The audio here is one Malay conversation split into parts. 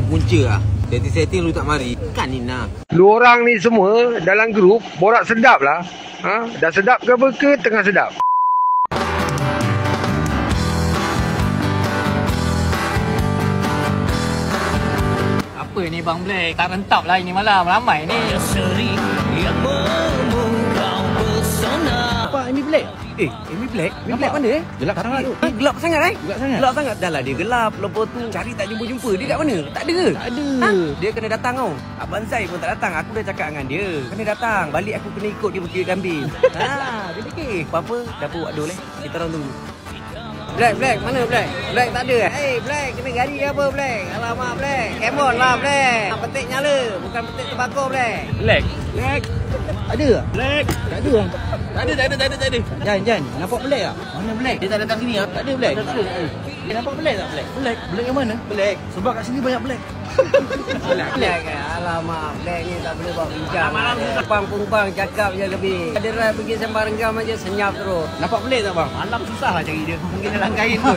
punca lah. Setting-setting lu tak mari. Kan Nina. Lu orang ni semua dalam grup borak sedap lah. Ha? Dah sedap ke apa ke tengah sedap? Apa ni Bang Black? Tak rentap lah ini malam. Ramai ni. Apa ini Black? Ini Black? Ini Black mana Gelap sangat tu. Gelap sangat Gelap sangat? Gelap sangat. Dah lah dia gelap. Lepas tu cari tak jumpa-jumpa. Dia kat mana? Tak ada ke? Ada. Dia kena datang tau. Abang Zai pun tak datang. Aku dah cakap dengan dia. Kena datang. Balik aku kena ikut dia pergi kambing. Dia fikir. Apa-apa dapur Wak Dol Kita orang tunggu. Black, mana Black? Black tak ada. Black, kena gari ke apa Black? Alamak Black. Come on lah Black. Petik nyala. Bukan petik terbakar Black. Black. Ada tak? Black. Tak ada bang. Tak ada. Jan. Nampak Black tak? Mana Black? Dia tak datang sini tak? Tak ada Black. Nampak Black tak Black? Black yang mana? Black. Sebab kat sini banyak Black. Black kan? Alamak, Black ni tak boleh buat bincang. Pumpang cakap je lebih. Ada rai pergi sembah renggam aja senyap terus. Nampak Black tak bang? Malam susah lah cari dia. Mungkin dalam kain pun.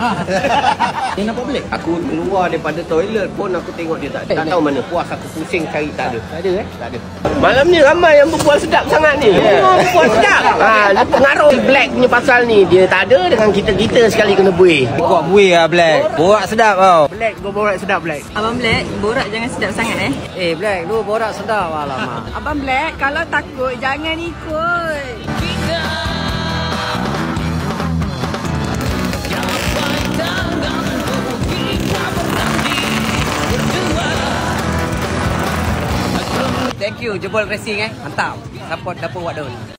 Dia nampak Black? Aku keluar daripada toilet pun aku tengok dia tak ada. Tak tahu mana. Puas aku pusing cari tak ada. Tak ada Tak ada. Malam ni ramai yang berbual sedap sangat ni. Berbual sedap. Lu pengaruh Black punya pasal ni. Dia tak ada dengan kita sekali kena buih. Kuat buih lah Black. Borak sedap tau. Black, kau borak sedap Black. Abang Black, borak jangan sedap sangat Black, lu borak sedap. Alamak. Abang Black, kalau takut jangan ikut. Thank you Jebol Racing Mantap. Support dapur Wak Dol.